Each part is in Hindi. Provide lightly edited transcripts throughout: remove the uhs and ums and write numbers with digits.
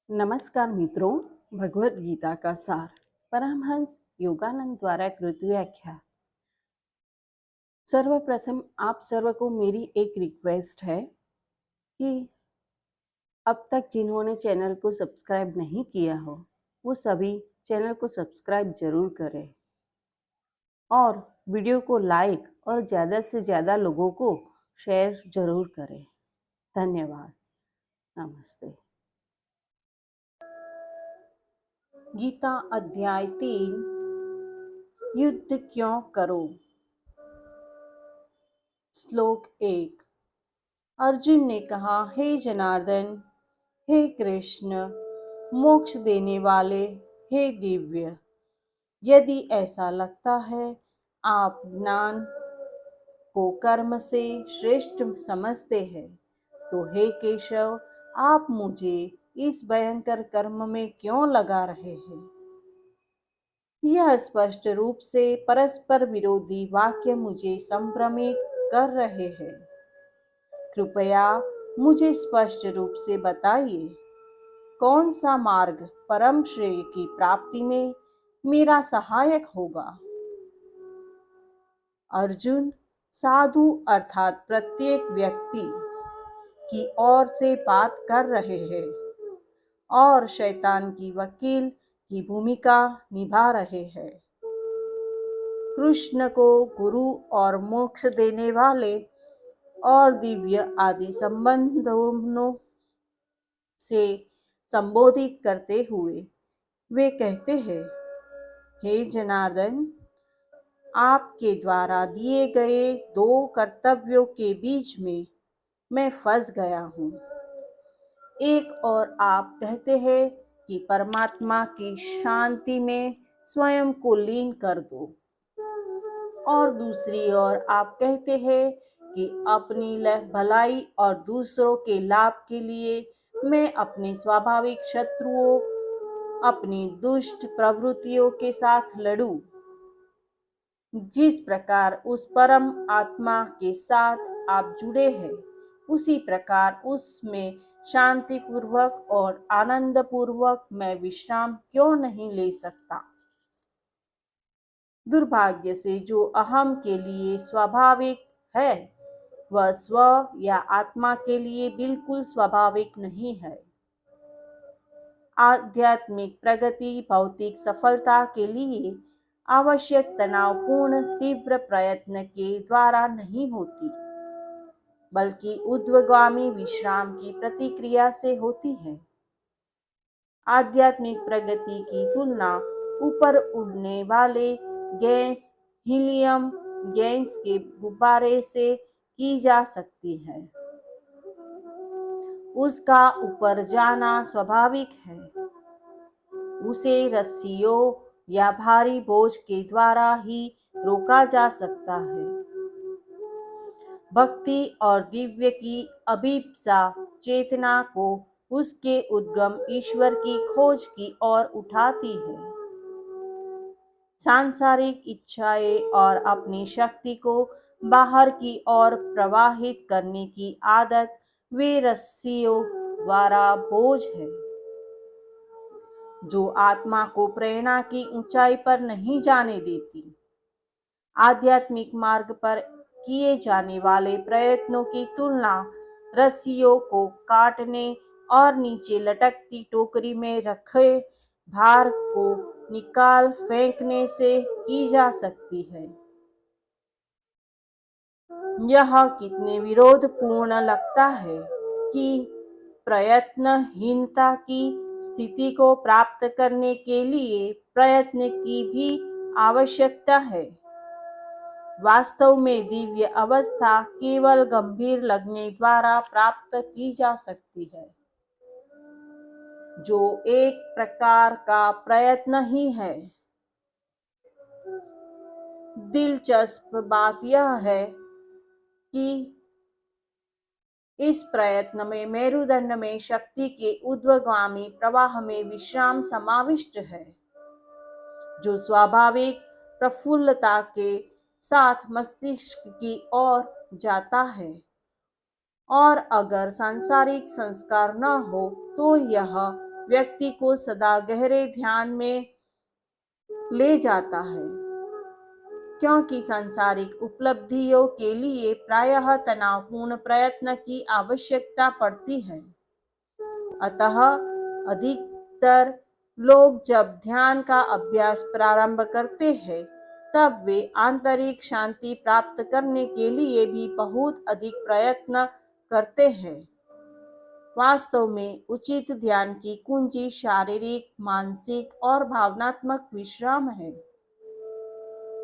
नमस्कार मित्रों, भगवत गीता का सार परमहंस योगानंद द्वारा कृत व्याख्या। सर्वप्रथम आप सर्व को मेरी एक रिक्वेस्ट है कि अब तक जिन्होंने चैनल को सब्सक्राइब नहीं किया हो वो सभी चैनल को सब्सक्राइब जरूर करें और वीडियो को लाइक और ज़्यादा से ज़्यादा लोगों को शेयर जरूर करें। धन्यवाद। नमस्ते। गीता अध्याय 3 युद्ध क्यों करो। श्लोक 1। अर्जुन ने कहा, हे जनार्दन, हे कृष्ण, मोक्ष देने वाले, हे दिव्य, यदि ऐसा लगता है आप ज्ञान को कर्म से श्रेष्ठ समझते हैं तो हे केशव, आप मुझे इस भयंकर कर्म में क्यों लगा रहे हैं। यह स्पष्ट रूप से परस्पर विरोधी वाक्य मुझे संभ्रमित कर रहे हैं। कृपया मुझे स्पष्ट रूप से बताइए, कौन सा मार्ग परम श्रेय की प्राप्ति में मेरा सहायक होगा। अर्जुन साधु अर्थात प्रत्येक व्यक्ति की ओर से बात कर रहे हैं और शैतान की वकील की भूमिका निभा रहे हैं। कृष्ण को गुरु और मोक्ष देने वाले और दिव्य आदि संबंधों से संबोधित करते हुए वे कहते हैं, हे जनार्दन, आपके द्वारा दिए गए दो कर्तव्यों के बीच में मैं फंस गया हूँ। एक और आप कहते हैं कि परमात्मा की शांति में स्वयं को लीन कर दो और दूसरी ओर आप कहते हैं कि अपनी भलाई और दूसरों के लाभ के लिए मैं अपने स्वाभाविक शत्रुओं, अपनी दुष्ट प्रवृत्तियों के साथ लड़ूं। जिस प्रकार उस परम आत्मा के साथ आप जुड़े हैं, उसी प्रकार उसमें शांति पूर्वक और आनंद पूर्वक मैं विश्राम क्यों नहीं ले सकता। दुर्भाग्य से जो अहम के लिए स्वाभाविक है वह स्व या आत्मा के लिए बिल्कुल स्वाभाविक नहीं है। आध्यात्मिक प्रगति भौतिक सफलता के लिए आवश्यक तनावपूर्ण तीव्र प्रयत्न के द्वारा नहीं होती, बल्कि ऊर्ध्वगामी विश्राम की प्रतिक्रिया से होती है। आध्यात्मिक प्रगति की तुलना ऊपर उड़ने वाले गैस हीलियम गैस के गुब्बारे से की जा सकती है। उसका ऊपर जाना स्वाभाविक है। उसे रस्सियों या भारी बोझ के द्वारा ही रोका जा सकता है। भक्ति और दिव्य की अभिप्सा चेतना को उसके उद्गम ईश्वर की खोज की ओर उठाती है। सांसारिक इच्छाएं और अपनी शक्ति को बाहर की ओर प्रवाहित करने की आदत वे रस्सियों द्वारा बोझ है जो आत्मा को प्रेरणा की ऊंचाई पर नहीं जाने देती। आध्यात्मिक मार्ग पर किए जाने वाले प्रयत्नों की तुलना रस्सियों को काटने और नीचे लटकती टोकरी में रखे भार को निकाल फेंकने से की जा सकती है। यह कितने विरोधपूर्ण लगता है कि प्रयत्नहीनता की स्थिति को प्राप्त करने के लिए प्रयत्न की भी आवश्यकता है। वास्तव में दिव्य अवस्था केवल गंभीर लगने द्वारा प्राप्त की जा सकती है, जो एक प्रकार का प्रयत्न ही है। दिलचस्प बात यह है कि इस प्रयत्न में मेरुदंड में शक्ति के ऊर्ध्वगामी प्रवाह में विश्राम समाविष्ट है, जो स्वाभाविक प्रफुल्लता के साथ मस्तिष्क की ओर जाता है। और अगर सांसारिक संस्कार न हो तो यह व्यक्ति को सदा गहरे ध्यान में ले जाता है, क्योंकि सांसारिक उपलब्धियों के लिए प्रायः तनावपूर्ण प्रयत्न की आवश्यकता पड़ती है। अतः अधिकतर लोग जब ध्यान का अभ्यास प्रारंभ करते हैं, तब वे आंतरिक शांति प्राप्त करने के लिए भी बहुत अधिक प्रयत्न करते हैं। वास्तव में उचित ध्यान की कुंजी शारीरिक, मानसिक और भावनात्मक विश्राम है।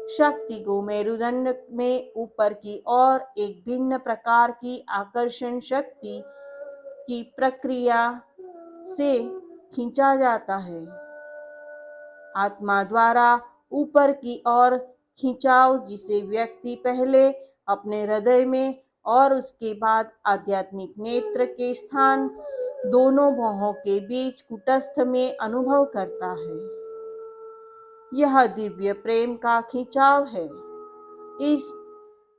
शक्ति को मेरुदंड में ऊपर की ओर एक भिन्न प्रकार की आकर्षण शक्ति की प्रक्रिया से खींचा जाता है। आत्मा द्वारा ऊपर की ओर खिंचाव, जिसे व्यक्ति पहले अपने हृदय में और उसके बाद आध्यात्मिक नेत्र के स्थान, दोनों भौहों के बीच कुटस्थ में अनुभव करता है, यह दिव्य प्रेम का खिंचाव है। इस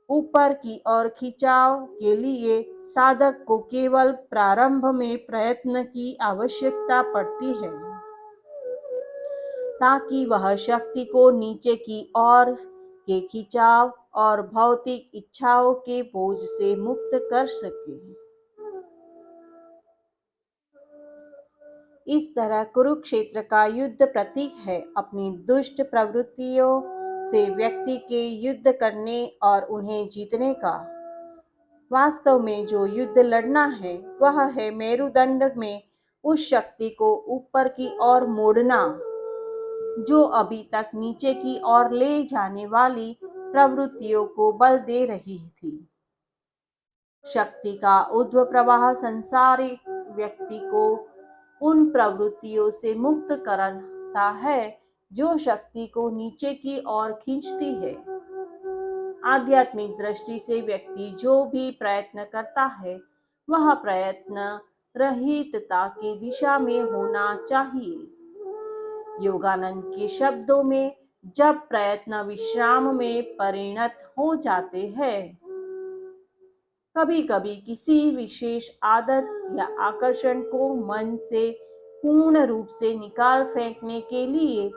ऊपर की ओर खिंचाव के लिए साधक को केवल प्रारंभ में प्रयत्न की आवश्यकता पड़ती है, ताकि वह शक्ति को नीचे की ओर के खिंचाव और भौतिक इच्छाओं के बोझ से मुक्त कर सके। इस तरह कुरुक्षेत्र का युद्ध प्रतीक है अपनी दुष्ट प्रवृत्तियों से व्यक्ति के युद्ध करने और उन्हें जीतने का। वास्तव में जो युद्ध लड़ना है, वह है मेरुदंड में उस शक्ति को ऊपर की ओर मोड़ना, जो अभी तक नीचे की ओर ले जाने वाली प्रवृत्तियों को बल दे रही थी। शक्ति का ऊर्ध्व प्रवाह संसारिक व्यक्ति को उन प्रवृत्तियों से मुक्त करता है जो शक्ति को नीचे की ओर खींचती है। आध्यात्मिक दृष्टि से व्यक्ति जो भी प्रयत्न करता है, वह प्रयत्न रहितता की दिशा में होना चाहिए। योगानंद के शब्दों में, जब प्रयत्न विश्राम में परिणत हो जाते हैं, कभी कभी किसी विशेष आदत या आकर्षण को मन से पूर्ण रूप से निकाल फेंकने के लिए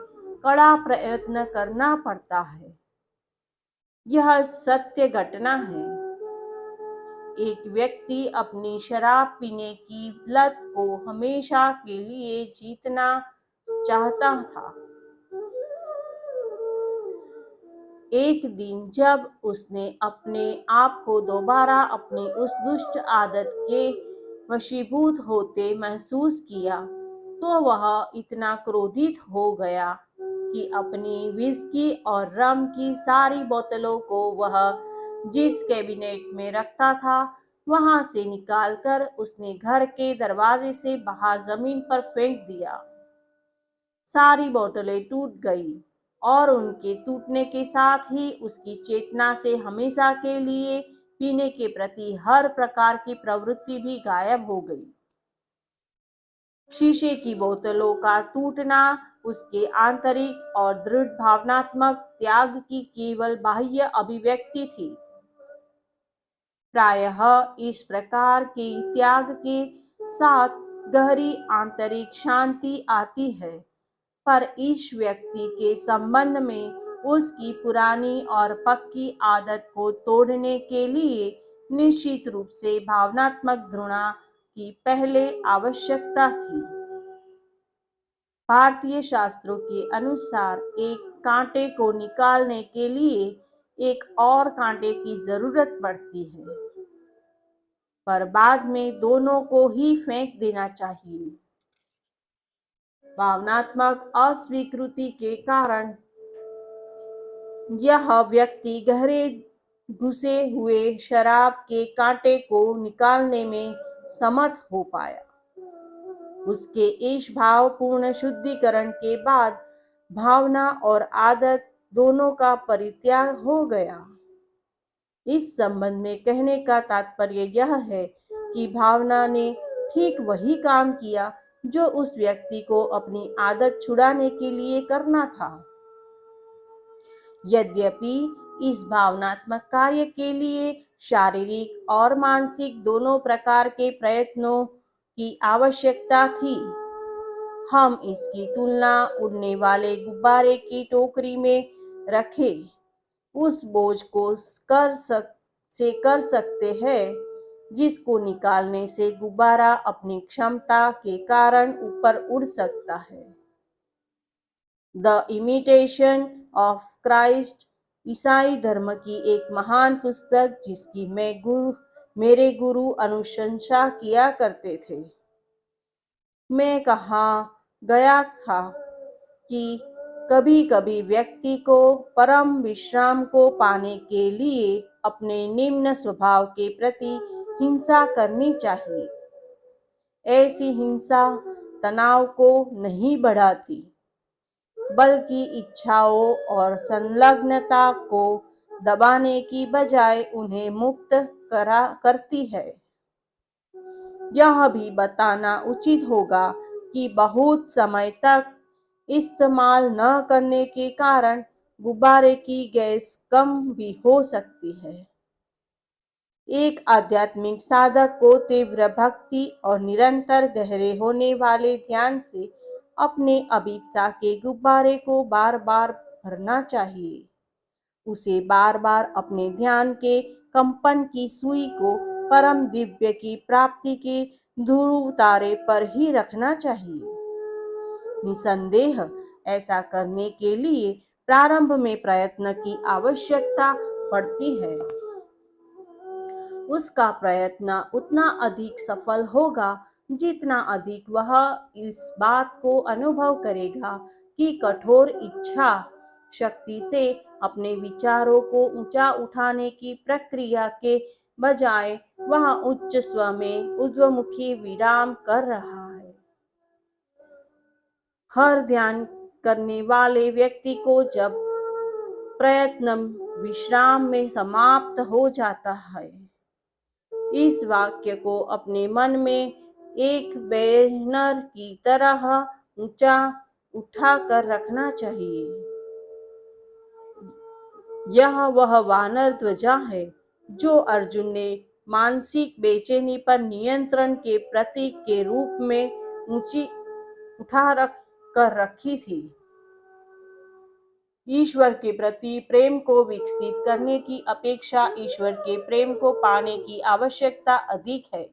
कड़ा प्रयत्न करना पड़ता है। यह सत्य घटना है। एक व्यक्ति अपनी शराब पीने की लत को हमेशा के लिए जीतना चाहता था। एक दिन जब उसने अपने आप को दोबारा अपनी उस दुष्ट आदत के वशीभूत होते महसूस किया, तो वह इतना क्रोधित हो गया कि अपनी विस्की और रम की सारी बोतलों को वह जिस कैबिनेट में रखता था, वहां से निकालकर उसने घर के दरवाजे से बाहर जमीन पर फेंक दिया। सारी बोतलें टूट गई और उनके टूटने के साथ ही उसकी चेतना से हमेशा के लिए पीने के प्रति हर प्रकार की प्रवृत्ति भी गायब हो गई। शीशे की बोतलों का टूटना उसके आंतरिक और दृढ़ भावनात्मक त्याग की केवल बाह्य अभिव्यक्ति थी। प्रायः इस प्रकार के त्याग के साथ गहरी आंतरिक शांति आती है, पर इस व्यक्ति के संबंध में उसकी पुरानी और पक्की आदत को तोड़ने के लिए निश्चित रूप से भावनात्मक घृणा की पहले आवश्यकता थी। भारतीय शास्त्रों के अनुसार एक कांटे को निकालने के लिए एक और कांटे की जरूरत पड़ती है, पर बाद में दोनों को ही फेंक देना चाहिए। भावनात्मक अस्वीकृति के कारण यह व्यक्ति गहरे घुसे हुए शराब के कांटे को निकालने में समर्थ हो पाया। उसके इस भावपूर्ण शुद्धिकरण के बाद भावना और आदत दोनों का परित्याग हो गया। इस संबंध में कहने का तात्पर्य यह है कि भावना ने ठीक वही काम किया जो उस व्यक्ति को अपनी आदत छुड़ाने के लिए करना था। यद्यपि इस भावनात्मक कार्य के लिए शारीरिक और मानसिक दोनों प्रकार के प्रयत्नों की आवश्यकता थी, हम इसकी तुलना उड़ने वाले गुब्बारे की टोकरी में रखे उस बोझ को कर सकते हैं जिसको निकालने से गुब्बारा अपनी क्षमता के कारण ऊपर उड़ सकता है। द इमिटेशन ऑफ क्राइस्ट ईसाई धर्म की एक महान पुस्तक जिसकी मेरे गुरु अनुशंसा किया करते थे। मैं कहा गया था कि कभी कभी व्यक्ति को परम विश्राम को पाने के लिए अपने निम्न स्वभाव के प्रति हिंसा करनी चाहिए। ऐसी हिंसा तनाव को नहीं बढ़ाती बल्कि इच्छाओं और संलग्नता को दबाने की बजाय उन्हें मुक्त करती है। यह भी बताना उचित होगा कि बहुत समय तक इस्तेमाल न करने के कारण गुब्बारे की गैस कम भी हो सकती है। एक आध्यात्मिक साधक को तीव्र भक्ति और निरंतर गहरे होने वाले ध्यान से अपने अभिप्सा के गुब्बारे को बार बार भरना चाहिए। उसे बार बार अपने ध्यान के कंपन की सुई को परम दिव्य की प्राप्ति के ध्रुव तारे पर ही रखना चाहिए। निसंदेह ऐसा करने के लिए प्रारंभ में प्रयत्न की आवश्यकता पड़ती है। उसका प्रयत्न उतना अधिक सफल होगा जितना अधिक वह इस बात को अनुभव करेगा कि कठोर इच्छा शक्ति से अपने विचारों को ऊंचा उठाने की प्रक्रिया के बजाय वह उच्च स्व में ऊर्ध्वमुखी विराम कर रहा है। हर ध्यान करने वाले व्यक्ति को जब प्रयत्न विश्राम में समाप्त हो जाता है, इस वाक्य को अपने मन में एक बैनर की तरह ऊंचा उठा कर रखना चाहिए। यह वह वानर ध्वजा है जो अर्जुन ने मानसिक बेचैनी पर नियंत्रण के प्रतीक के रूप में ऊंची उठा कर रखी थी। ईश्वर के प्रति प्रेम को विकसित करने की अपेक्षा ईश्वर के प्रेम को पाने की आवश्यकता अधिक है।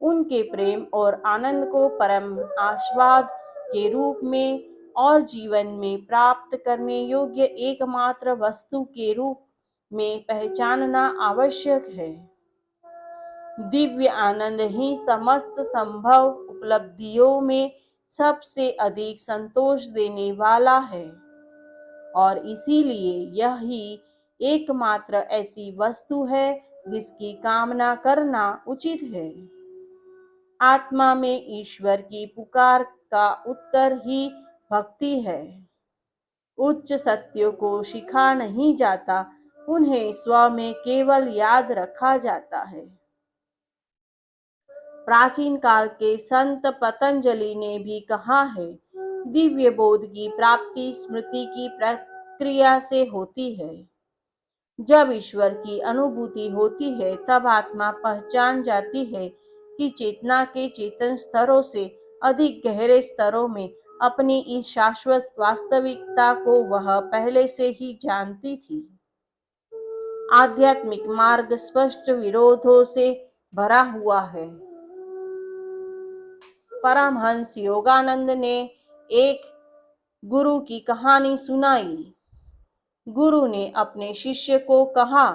उनके प्रेम और आनंद को परम आस्वाद के रूप में और जीवन में प्राप्त करने योग्य एकमात्र वस्तु के रूप में पहचानना आवश्यक है। दिव्य आनंद ही समस्त संभव उपलब्धियों में सबसे अधिक संतोष देने वाला है और इसीलिए यह ही एकमात्र ऐसी वस्तु है जिसकी कामना करना उचित है। आत्मा में ईश्वर की पुकार का उत्तर ही भक्ति है। उच्च सत्यों को सीखा नहीं जाता, उन्हें स्व में केवल याद रखा जाता है। प्राचीन काल के संत पतंजलि ने भी कहा है, दिव्य बोध की प्राप्ति स्मृति की प्रक्रिया से होती है। जब ईश्वर की अनुभूति होती है तब आत्मा पहचान जाती है कि चेतना के चेतन स्तरों से अधिक गहरे स्तरों में अपनी इस शाश्वत वास्तविकता को वह पहले से ही जानती थी। आध्यात्मिक मार्ग स्पष्ट विरोधों से भरा हुआ है। परमहंस योगानंद ने एक गुरु की कहानी सुनाई। गुरु ने अपने शिष्य को कहा,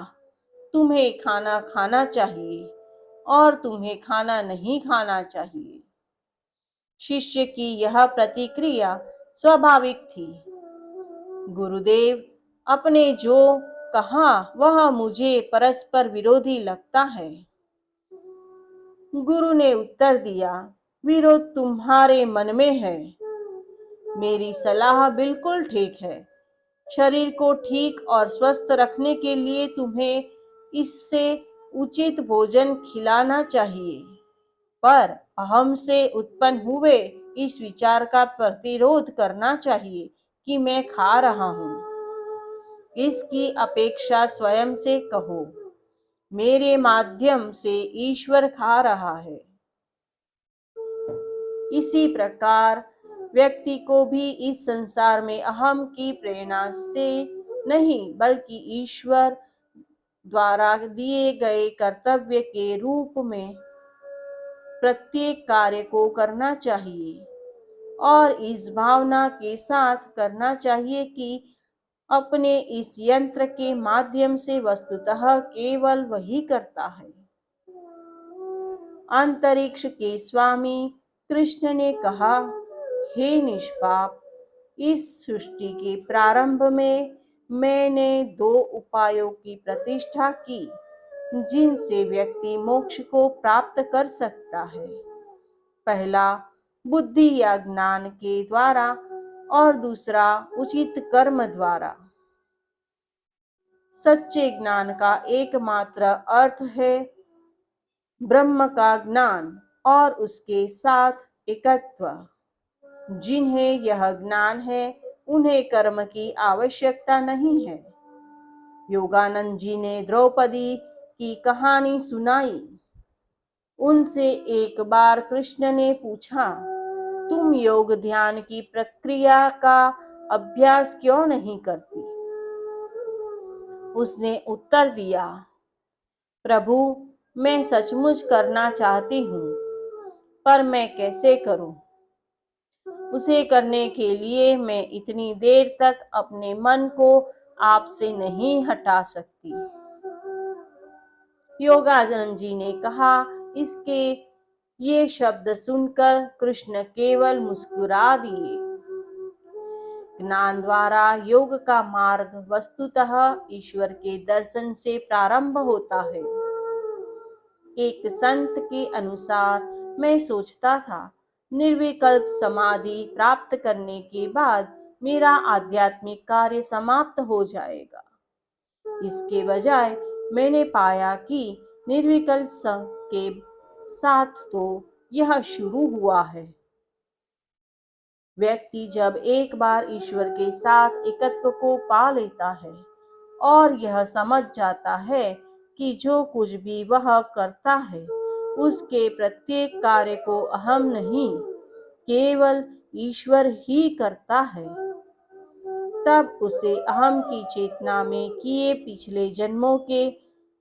तुम्हें खाना खाना चाहिए और तुम्हें खाना नहीं खाना चाहिए। शिष्य की यह प्रतिक्रिया स्वाभाविक थी। गुरुदेव, आपने जो कहा वह मुझे परस्पर विरोधी लगता है। गुरु ने उत्तर दिया, विरोध तुम्हारे मन में है। मेरी सलाह बिल्कुल ठीक है। शरीर को ठीक और स्वस्थ रखने के लिए तुम्हें इससे उचित भोजन खिलाना चाहिए, पर अहम से उत्पन्न हुए इस विचार का प्रतिरोध करना चाहिए कि मैं खा रहा हूँ। इसकी अपेक्षा स्वयं से कहो, मेरे माध्यम से ईश्वर खा रहा है। इसी प्रकार व्यक्ति को भी इस संसार में अहम की प्रेरणा से नहीं बल्कि ईश्वर द्वारा दिए गए कर्तव्य के रूप में प्रत्येक कार्य को करना चाहिए और इस भावना के साथ करना चाहिए कि अपने इस यंत्र के माध्यम से वस्तुतः केवल वही करता है। अंतरिक्ष के स्वामी कृष्ण ने कहा, हे निष्पाप, इस सृष्टि के प्रारंभ में मैंने दो उपायों की प्रतिष्ठा की जिनसे व्यक्ति मोक्ष को प्राप्त कर सकता है। पहला बुद्धि या ज्ञान के द्वारा और दूसरा उचित कर्म द्वारा। सच्चे ज्ञान का एकमात्र अर्थ है ब्रह्म का ज्ञान और उसके साथ एकत्व। जिन्हें यह ज्ञान है उन्हें कर्म की आवश्यकता नहीं है। योगानंद जी ने द्रौपदी की कहानी सुनाई। उनसे एक बार कृष्ण ने पूछा, तुम योग ध्यान की प्रक्रिया का अभ्यास क्यों नहीं करती? उसने उत्तर दिया, प्रभु, मैं सचमुच करना चाहती हूँ, पर मैं कैसे करूँ? उसे करने के लिए मैं इतनी देर तक अपने मन को आपसे नहीं हटा सकती। योगानंद जी ने कहा, इसके ये शब्द सुनकर कृष्ण केवल मुस्कुरा दिए। ज्ञान द्वारा योग का मार्ग वस्तुतः ईश्वर के दर्शन से प्रारंभ होता है। एक संत के अनुसार मैं सोचता था, निर्विकल्प समाधि प्राप्त करने के बाद मेरा आध्यात्मिक कार्य समाप्त हो जाएगा। इसके बजाय मैंने पाया कि निर्विकल्प के साथ तो यह शुरू हुआ है। व्यक्ति जब एक बार ईश्वर के साथ एकत्व को पा लेता है और यह समझ जाता है कि जो कुछ भी वह करता है उसके प्रत्येक कार्य को अहम नहीं केवल ईश्वर ही करता है, तब उसे अहम की चेतना में किए पिछले जन्मों के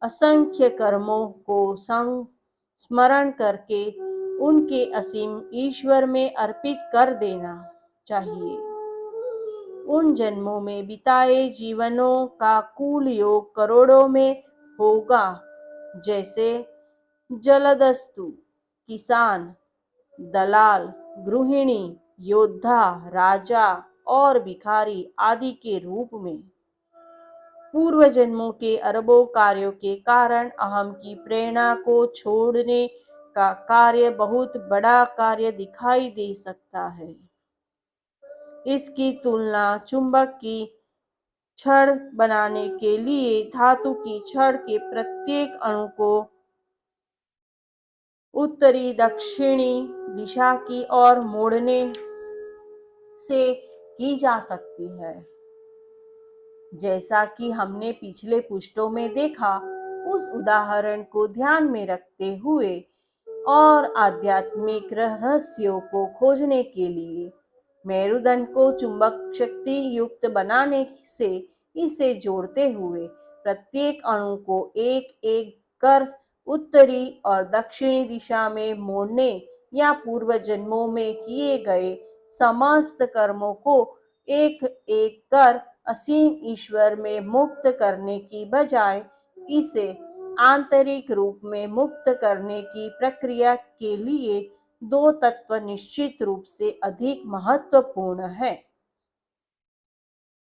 असंख्य कर्मों को स्मरण करके उनके असीम ईश्वर में अर्पित कर देना चाहिए। उन जन्मों में बिताए जीवनों का कुल योग करोड़ों में होगा, जैसे जलदस्यु, किसान, दलाल, गृहिणी, योद्धा, राजा और भिखारी आदि के रूप में। पूर्व जन्मों के अरबों कार्यों के कारण अहम की प्रेरणा को छोड़ने का कार्य बहुत बड़ा कार्य दिखाई दे सकता है। इसकी तुलना चुंबक की छड़ बनाने के लिए धातु की छड़ के प्रत्येक अणु को उत्तरी दक्षिणी दिशा की ओर मोड़ने से की जा सकती है। जैसा कि हमने पिछले पुष्टों में देखा, उस उदाहरण को ध्यान में रखते हुए और आध्यात्मिक रहस्यों को खोजने के लिए मेरुदंड को चुंबक शक्ति युक्त बनाने से इसे जोड़ते हुए प्रत्येक अणु को एक एक कर उत्तरी और दक्षिणी दिशा में मोड़ने या पूर्व जन्मों में किए गए समस्त कर्मों को एक एक कर असीम ईश्वर में मुक्त करने की बजाय इसे आंतरिक रूप में मुक्त करने की प्रक्रिया के लिए दो तत्व निश्चित रूप से अधिक महत्वपूर्ण है।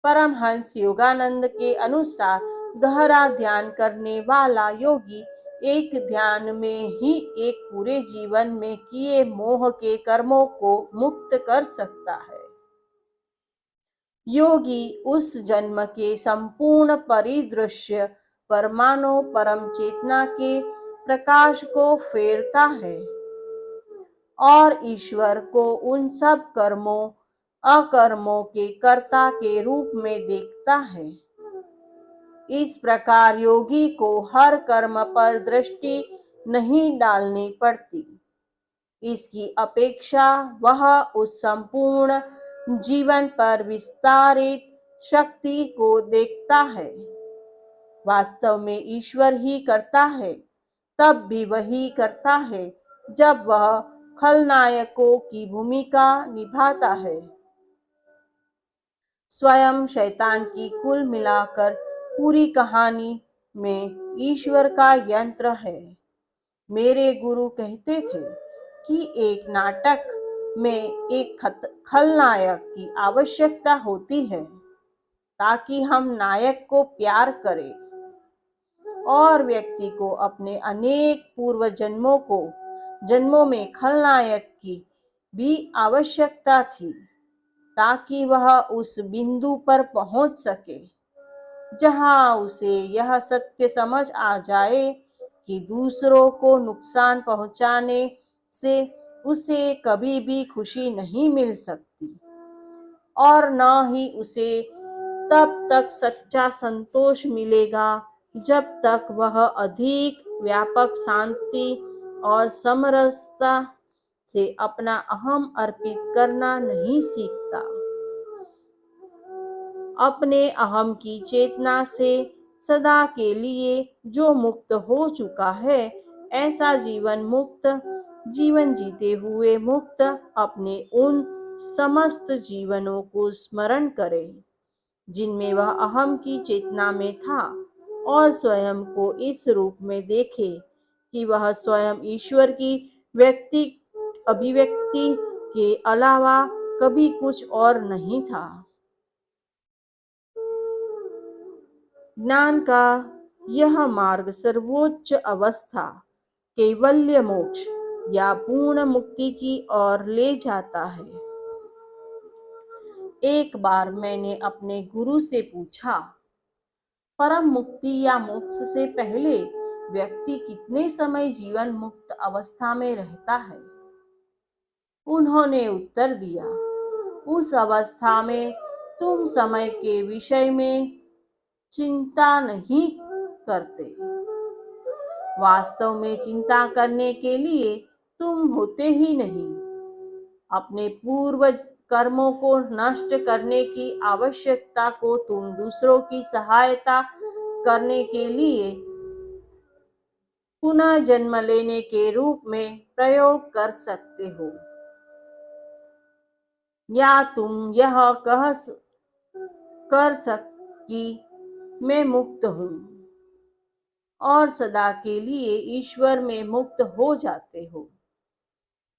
परमहंस योगानंद के अनुसार गहरा ध्यान करने वाला योगी एक ध्यान में ही एक पूरे जीवन में किए मोह के कर्मों को मुक्त कर सकता है। योगी उस जन्म के संपूर्ण परिदृश्य परमाणु परम चेतना के प्रकाश को फेरता है और ईश्वर को उन सब कर्मों अकर्मों के कर्ता के रूप में देखता है। इस प्रकार योगी को हर कर्म पर दृष्टि नहीं डालनी पड़ती। इसकी अपेक्षा वह उस संपूर्ण जीवन पर विस्तारित शक्ति को देखता है। वास्तव में ईश्वर ही करता है, तब भी वही करता है जब वह खलनायकों की भूमिका निभाता है। स्वयं शैतान की कुल मिलाकर पूरी कहानी में ईश्वर का यंत्र है। मेरे गुरु कहते थे कि एक नाटक में एक खलनायक की आवश्यकता होती है ताकि हम नायक को प्यार करें, और व्यक्ति को अपने अनेक पूर्व जन्मों में खलनायक की भी आवश्यकता थी ताकि वह उस बिंदु पर पहुंच सके जहां उसे यह सत्य समझ आ जाए कि दूसरों को नुकसान पहुंचाने से उसे कभी भी खुशी नहीं मिल सकती, और न ही उसे तब तक सच्चा संतोष मिलेगा जब तक वह अधिक व्यापक शांति और समरसता से अपना अहम अर्पित करना नहीं सीखता। अपने अहम की चेतना से सदा के लिए जो मुक्त हो चुका है, ऐसा जीवन जीते हुए मुक्त अपने उन समस्त जीवनों को स्मरण करे जिनमें वह अहम की चेतना में था, और स्वयं को इस रूप में देखे कि वह स्वयं ईश्वर की अभिव्यक्ति के अलावा कभी कुछ और नहीं था। ज्ञान का यह मार्ग सर्वोच्च अवस्था कैवल्य मोक्ष या पूर्ण मुक्ति की ओर ले जाता है। एक बार मैंने अपने गुरु से पूछा, परम मुक्ति या मोक्ष से पहले व्यक्ति कितने समय जीवन मुक्त अवस्था में रहता है? उन्होंने उत्तर दिया, उस अवस्था में तुम समय के विषय में चिंता नहीं करते। वास्तव में चिंता करने के लिए तुम होते ही नहीं। अपने पूर्व कर्मों को नष्ट करने की आवश्यकता को तुम दूसरों की सहायता करने के लिए पुनः जन्म लेने के रूप में प्रयोग कर सकते हो, या तुम यह कर कि मैं मुक्त हूं और सदा के लिए ईश्वर में मुक्त हो जाते हो।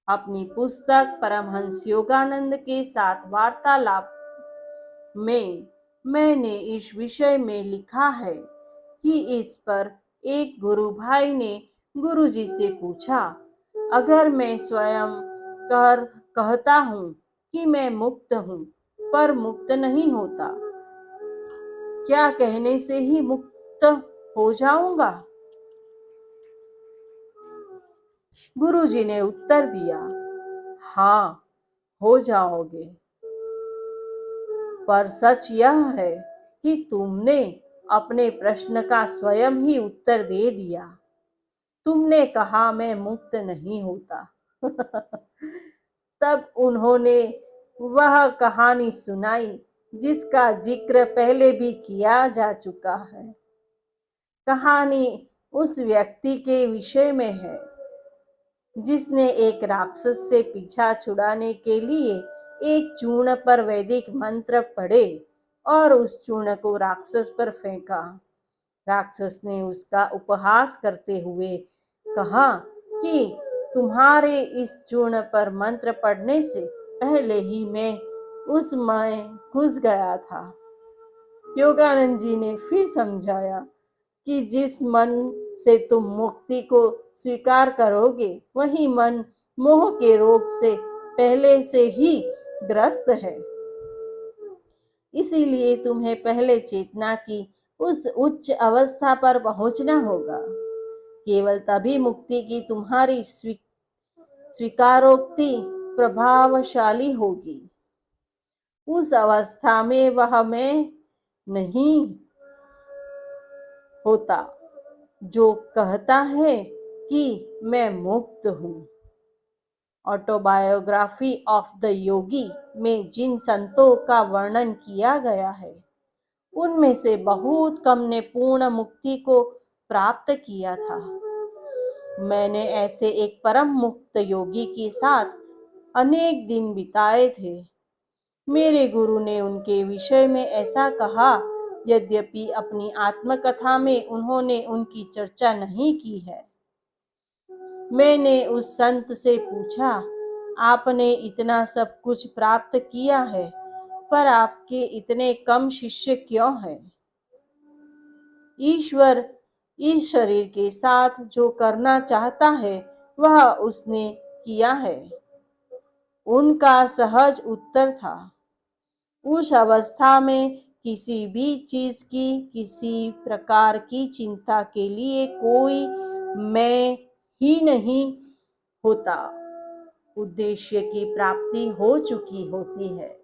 अपनी पुस्तक परमहंस योगानंद के साथ वार्तालाप में मैंने इस विषय में लिखा है कि इस पर एक गुरु भाई ने गुरुजी से पूछा, अगर मैं स्वयं कहता हूं कि मैं मुक्त हूं पर मुक्त नहीं होता, क्या कहने से ही मुक्त हो जाऊंगा? गुरुजी ने उत्तर दिया, हाँ, हो जाओगे, पर सच यह है कि तुमने अपने प्रश्न का स्वयं ही उत्तर दे दिया। तुमने कहा मैं मुक्त नहीं होता। तब उन्होंने वह कहानी सुनाई जिसका जिक्र पहले भी किया जा चुका है। कहानी उस व्यक्ति के विषय में है जिसने एक राक्षस से पीछा छुड़ाने के लिए एक चूर्ण पर वैदिक मंत्र पढ़े और उस चूर्ण को राक्षस पर फेंका। राक्षस ने उसका उपहास करते हुए कहा कि तुम्हारे इस चूर्ण पर मंत्र पढ़ने से पहले ही मैं उसमें घुस गया था। योगानंद जी ने फिर समझाया कि जिस मन से तुम मुक्ति को स्वीकार करोगे, वही मन मोह के रोग से पहले से ही ग्रस्त है। इसीलिए तुम्हें पहले चेतना की उस उच्च अवस्था पर पहुंचना होगा। केवल तभी मुक्ति की तुम्हारी स्वीकारोक्ति प्रभावशाली होगी। उस अवस्था में वह मैं नहीं होता जो कहता है कि मैं मुक्त हूं, ऑटोबायोग्राफी ऑफ द योगी में जिन संतों का वर्णन किया गया है, उनमें से बहुत कम ने पूर्ण मुक्ति को प्राप्त किया था। मैंने ऐसे एक परम मुक्त योगी के साथ अनेक दिन बिताए थे। मेरे गुरु ने उनके विषय में ऐसा कहा, यद्यपि अपनी आत्मकथा में उन्होंने उनकी चर्चा नहीं की है। मैंने उस संत से पूछा, आपने इतना सब कुछ प्राप्त किया है, पर आपके इतने कम शिष्य क्यों हैं? ईश्वर इस शरीर के साथ जो करना चाहता है वह उसने किया है, उनका सहज उत्तर था। उस अवस्था में किसी भी चीज की, किसी प्रकार की चिंता के लिए कोई मैं ही नहीं होता। उद्देश्य की प्राप्ति हो चुकी होती है।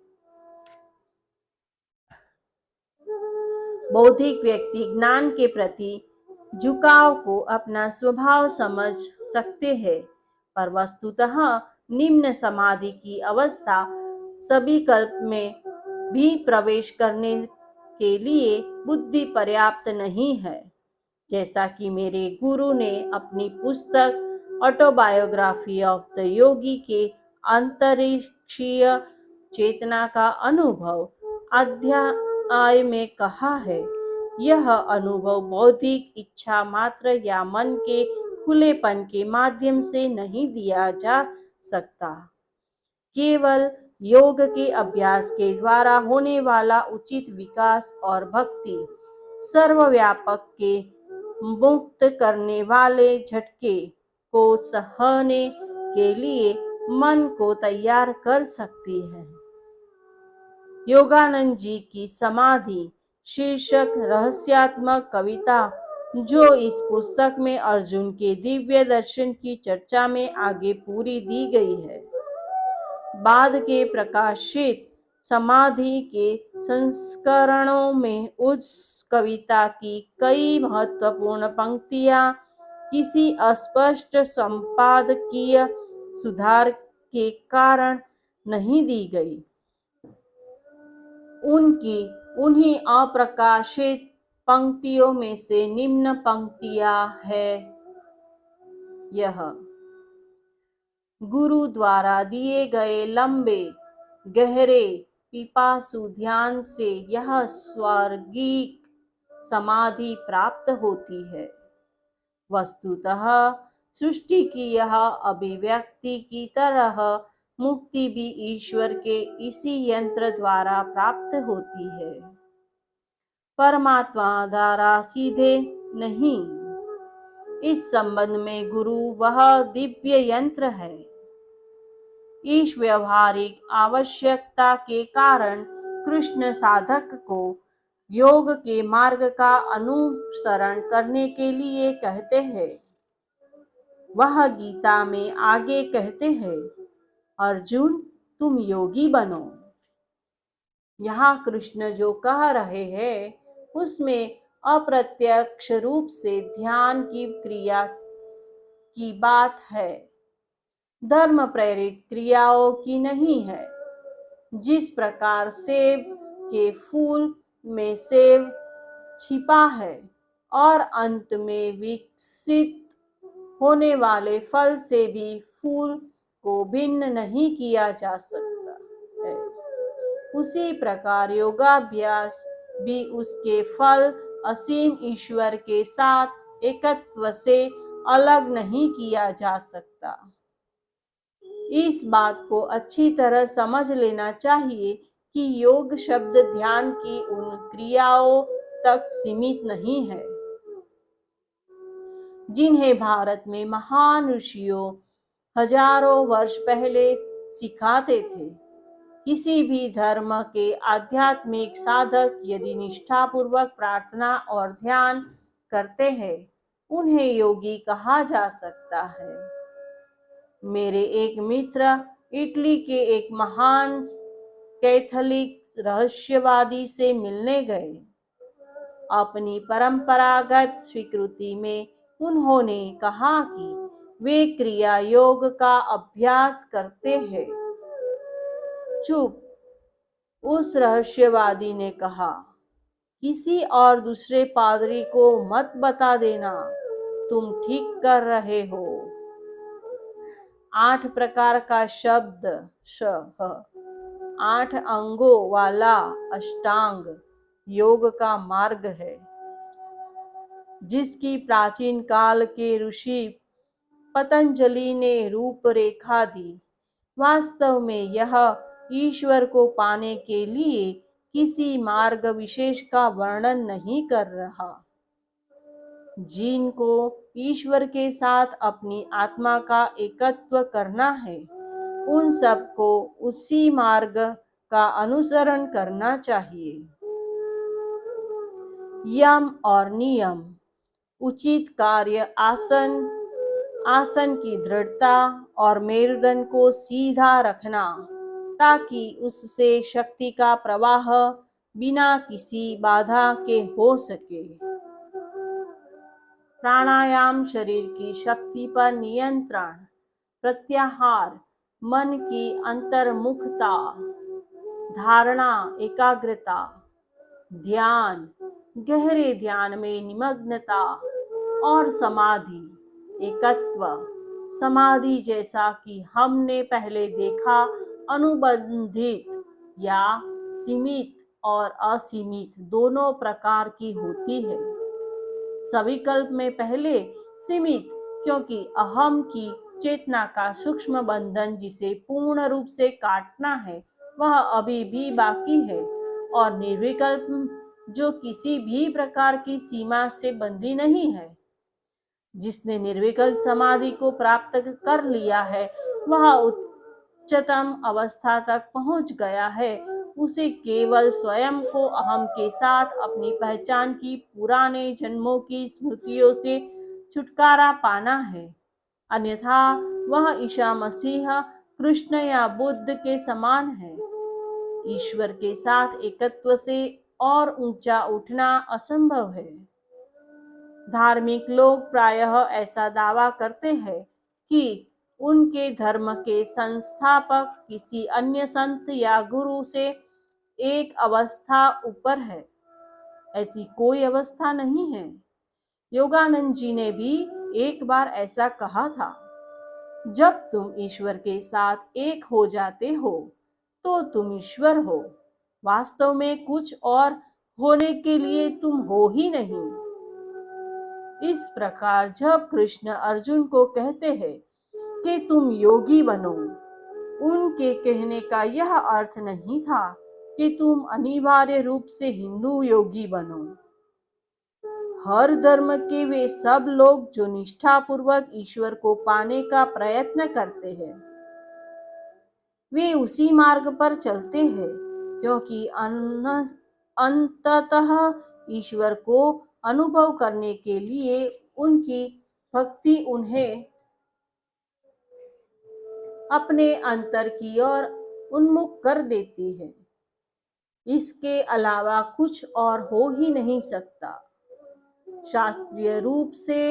बौद्धिक व्यक्ति ज्ञान के प्रति झुकाव को अपना स्वभाव समझ सकते हैं, पर वस्तुतः निम्न समाधि की अवस्था सभी कल्प में भी प्रवेश करने के लिए बुद्धि पर्याप्त नहीं है। जैसा कि मेरे गुरु ने अपनी पुस्तक ऑटोबायोग्राफी ऑफ द योगी के अंतरिक्षीय चेतना का अनुभव अध्याय में कहा है, यह अनुभव बौद्धिक इच्छा मात्र या मन के खुलेपन के माध्यम से नहीं दिया जा सकता। केवल योग के अभ्यास के द्वारा होने वाला उचित विकास और भक्ति सर्वव्यापक के मुक्त करने वाले झटके को सहने के लिए मन को तैयार कर सकती है। योगानंद जी की समाधि शीर्षक रहस्यात्मक कविता, जो इस पुस्तक में अर्जुन के दिव्य दर्शन की चर्चा में आगे पूरी दी गई है, बाद के प्रकाशित समाधि के संस्करणों में उस कविता की कई महत्वपूर्ण पंक्तियां किसी अस्पष्ट संपादकीय सुधार के कारण नहीं दी गई। उनकी उन्हीं अप्रकाशित पंक्तियों में से निम्न पंक्तियां है। यह गुरु द्वारा दिए गए लंबे गहरे पिपासु ध्यान से यह स्वर्गिक समाधि प्राप्त होती है। वस्तुतः सृष्टि की यह अभिव्यक्ति की तरह मुक्ति भी ईश्वर के इसी यंत्र द्वारा प्राप्त होती है, परमात्मा द्वारा सीधे नहीं। इस संबंध में गुरु वह दिव्य यंत्र है। इस व्यवहारिक आवश्यकता के कारण कृष्ण साधक को योग के मार्ग का अनुसरण करने के लिए कहते हैं। वह गीता में आगे कहते हैं, अर्जुन तुम योगी बनो। यहाँ कृष्ण जो कह रहे हैं उसमें अप्रत्यक्ष रूप से ध्यान की क्रिया की बात है, धर्म प्रेरित क्रियाओं की नहीं है। जिस प्रकार सेब के फूल में सेब छिपा है और अंत में विकसित होने वाले फल से भी फूल को भिन्न नहीं किया जा सकता है, उसी प्रकार योगाभ्यास भी उसके फल असीम ईश्वर के साथ एकत्व से अलग नहीं किया जा सकता। इस बात को अच्छी तरह समझ लेना चाहिए कि योग शब्द ध्यान की उन क्रियाओं तक सीमित नहीं है जिन्हें भारत में महान ऋषियों हजारों वर्ष पहले सिखाते थे। किसी भी धर्म के आध्यात्मिक साधक यदि निष्ठापूर्वक प्रार्थना और ध्यान करते हैं, उन्हें योगी कहा जा सकता है। मेरे एक मित्र इटली के एक महान कैथोलिक रहस्यवादी से मिलने गए। अपनी परंपरागत स्वीकृति में उन्होंने कहा कि वे क्रिया योग का अभ्यास करते हैं। चुप, उस रहस्यवादी ने कहा। किसी और दूसरे पादरी को मत बता देना, तुम ठीक कर रहे हो। 8 प्रकार का शब्द श 8 अंगों वाला अष्टांग योग का मार्ग है, जिसकी प्राचीन काल के ऋषि पतंजलि ने रूपरेखा दी। वास्तव में यह ईश्वर को पाने के लिए किसी मार्ग विशेष का वर्णन नहीं कर रहा। जिनको ईश्वर के साथ अपनी आत्मा का एकत्व करना है, उन सबको उसी मार्ग का अनुसरण करना चाहिए। यम और नियम, उचित कार्य आसन, आसन की दृढ़ता और मेरुदंड को सीधा रखना, ताकि उससे शक्ति का प्रवाह बिना किसी बाधा के हो सके। प्राणायाम शरीर की शक्ति पर नियंत्रण, प्रत्याहार, मन की अंतर्मुखता, धारणा, एकाग्रता, ध्यान, गहरे ध्यान में निमग्नता और समाधि, एकत्व। समाधि, जैसा कि हमने पहले देखा, अनुबंधित या सीमित और असीमित दोनों प्रकार की होती है। सविकल्प में पहले सीमित, क्योंकि अहम की चेतना का सूक्ष्म बंधन जिसे पूर्ण रूप से काटना है वह अभी भी बाकी है, और निर्विकल्प जो किसी भी प्रकार की सीमा से बंधी नहीं है। जिसने निर्विकल्प समाधि को प्राप्त कर लिया है वह उच्चतम अवस्था तक पहुंच गया है। उसे केवल स्वयं को अहम के साथ अपनी पहचान की पुराने जन्मों की स्मृतियों से छुटकारा पाना है। अन्यथा वह ईसा मसीह, कृष्ण या बुद्ध के समान है। ईश्वर के साथ एकत्व से और ऊंचा उठना असंभव है। धार्मिक लोग प्रायः ऐसा दावा करते हैं कि उनके धर्म के संस्थापक किसी अन्य संत या गुरु से एक अवस्था ऊपर है। ऐसी कोई अवस्था नहीं है। योगानंद जी ने भी एक बार ऐसा कहा था, जब तुम ईश्वर के साथ एक हो जाते हो तो तुम ईश्वर हो। वास्तव में कुछ और होने के लिए तुम हो ही नहीं। इस प्रकार जब कृष्ण अर्जुन को कहते हैं कि तुम योगी बनो, उनके कहने का यह अर्थ नहीं था कि तुम अनिवार्य रूप से हिंदू योगी बनो। हर धर्म के वे सब लोग जो निष्ठापूर्वक ईश्वर को पाने का प्रयत्न करते हैं, वे उसी मार्ग पर चलते हैं, क्योंकि अंततः ईश्वर को अनुभव करने के लिए उनकी भक्ति उन्हें अपने अंतर की ओर उन्मुख कर देती है। इसके अलावा कुछ और हो ही नहीं सकता। शास्त्रीय रूप से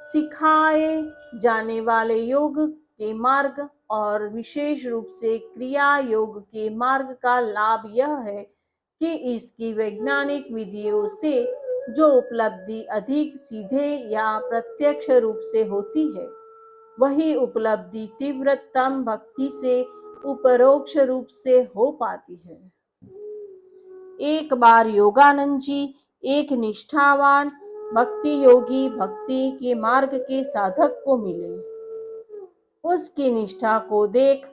सिखाए जाने वाले योग के मार्ग और विशेष रूप से क्रिया योग के मार्ग का लाभ यह है कि इसकी वैज्ञानिक विधियों से जो उपलब्धि अधिक सीधे या प्रत्यक्ष रूप से होती है, वही उपलब्धि तीव्रतम भक्ति से उपरोक्ष रूप से हो पाती है। एक बार योगानंद जी एक निष्ठावान भक्ति योगी भक्ति के मार्ग के साधक को मिले। उसकी निष्ठा को देख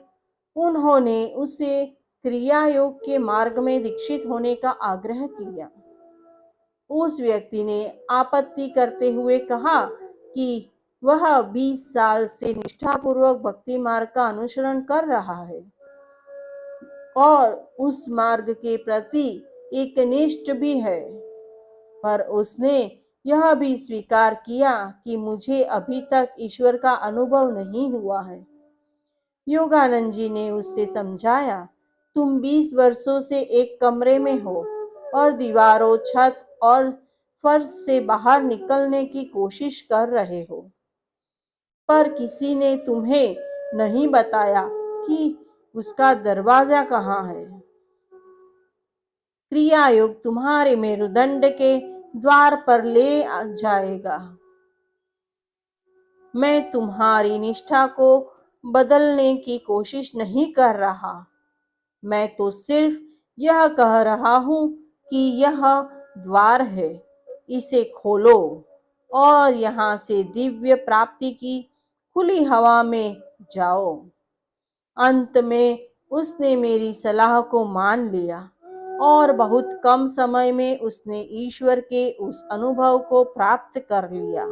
उन्होंने उसे क्रिया योग के मार्ग में दीक्षित होने का आग्रह किया। उस व्यक्ति ने आपत्ति करते हुए कहा कि वह 20 साल से निष्ठापूर्वक भक्ति मार्ग का अनुसरण कर रहा है और उस मार्ग के प्रति एकनिष्ठ भी है, पर उसने यह भी स्वीकार किया कि मुझे अभी तक ईश्वर का अनुभव नहीं हुआ है। योगानंद जी ने उससे समझाया, तुम 20 वर्षों से एक कमरे में हो और दीवारों, छत और फर्श से बाहर निकलने की कोशिश कर रहे हो। पर किसी ने तुम्हें नहीं बताया कि उसका दरवाजा कहाँ है। क्रियायोग तुम्हारे मेरुदंड के द्वार पर ले जाएगा। मैं तुम्हारी निष्ठा को बदलने की कोशिश नहीं कर रहा। मैं तो सिर्फ यह कह रहा हूं कि यह द्वार है, इसे खोलो और यहां से दिव्य प्राप्ति की खुली हवा में जाओ। अंत में उसने मेरी सलाह को मान लिया और बहुत कम समय में उसने ईश्वर के उस अनुभव को प्राप्त कर लिया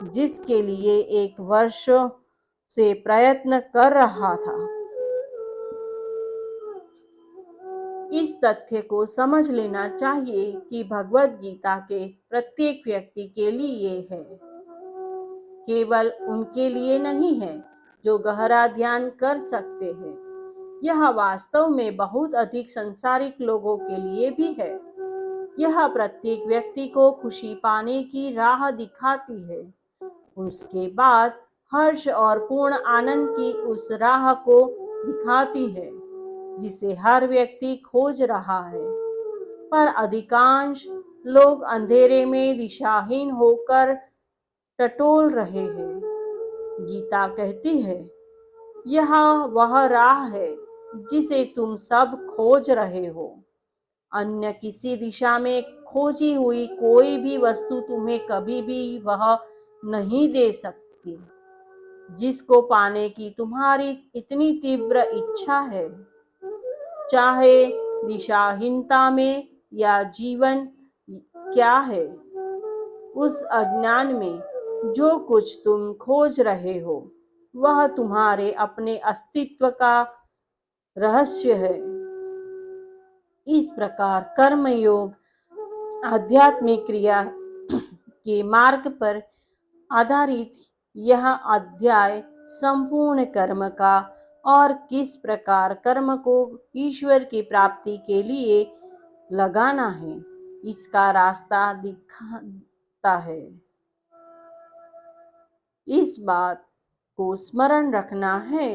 जिसके लिए 1 वर्ष से प्रयत्न कर रहा था। इस तथ्य को समझ लेना चाहिए कि भगवद गीता के प्रत्येक व्यक्ति के लिए है, केवल उनके लिए नहीं है जो गहरा ध्यान कर सकते हैं। यह वास्तव में बहुत अधिक सांसारिक लोगों के लिए भी है। यह प्रत्येक व्यक्ति को खुशी पाने की राह दिखाती है, उसके बाद हर्ष और पूर्ण आनंद की उस राह को दिखाती है जिसे हर व्यक्ति खोज रहा है। पर अधिकांश लोग अंधेरे में दिशाहीन होकर टटोल रहे हैं। गीता कहती है, यह वह राह है जिसे तुम सब खोज रहे हो। अन्य किसी दिशा में खोजी हुई कोई भी वस्तु तुम्हें कभी भी वह नहीं दे सकती जिसको पाने की तुम्हारी इतनी तीव्र इच्छा है। चाहे दिशाहीनता में या जीवन क्या है, उस अज्ञान में जो कुछ तुम खोज रहे हो वह तुम्हारे अपने अस्तित्व का रहस्य है। इस प्रकार कर्मयोग आध्यात्मिक क्रिया के मार्ग पर आधारित यह अध्याय संपूर्ण कर्म का और किस प्रकार कर्म को ईश्वर की प्राप्ति के लिए लगाना है इसका रास्ता दिखाता है। इस बात को स्मरण रखना है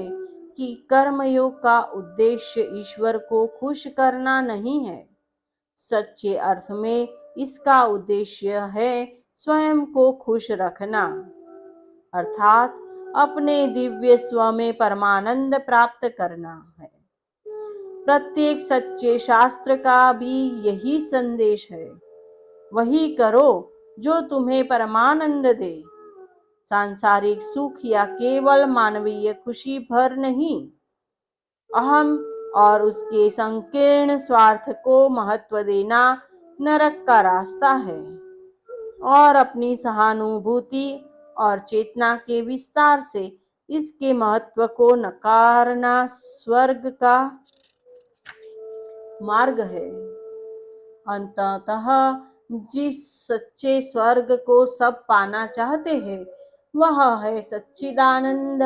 कि कर्मयोग का उद्देश्य ईश्वर को खुश करना नहीं है। सच्चे अर्थ में इसका उद्देश्य है स्वयं को खुश रखना, अर्थात अपने दिव्य स्व में परमानंद प्राप्त करना है। प्रत्येक सच्चे शास्त्र का भी यही संदेश है। वही करो जो तुम्हें परमानंद दे। सांसारिक सुख या केवल मानवीय खुशी भर नहीं, अहम और उसके संकीर्ण स्वार्थ को महत्व देना नरक का रास्ता है और अपनी सहानुभूति और चेतना के विस्तार से इसके महत्व को नकारना स्वर्ग का मार्ग है। अंततः जिस सच्चे स्वर्ग को सब पाना चाहते हैं वह है सच्चिदानंद,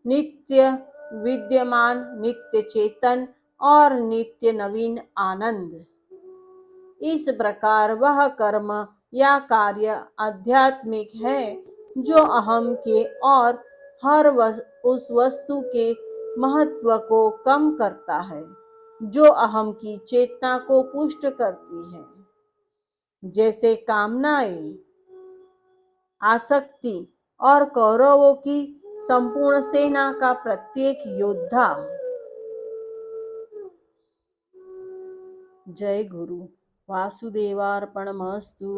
नित्य विद्यमान, नित्य चेतन और नित्य नवीन आनंद। इस प्रकार वह कर्म या कार्य आध्यात्मिक है जो अहम के और हर उस वस्तु के महत्व को कम करता है जो अहम की चेतना को पुष्ट करती है, जैसे कामनाएं, आसक्ति और कौरवों की संपूर्ण सेना का प्रत्येक योद्धा। जय गुरु। वासुदेवार्पणमस्तु।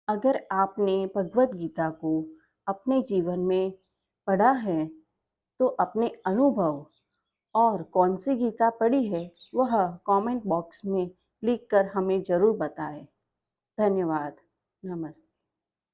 अगर आपने भगवद गीता को अपने जीवन में पढ़ा है तो अपने अनुभव और कौन सी गीता पढ़ी है वह कमेंट बॉक्स में लिखकर हमें जरूर बताएं। धन्यवाद। नमस्ते।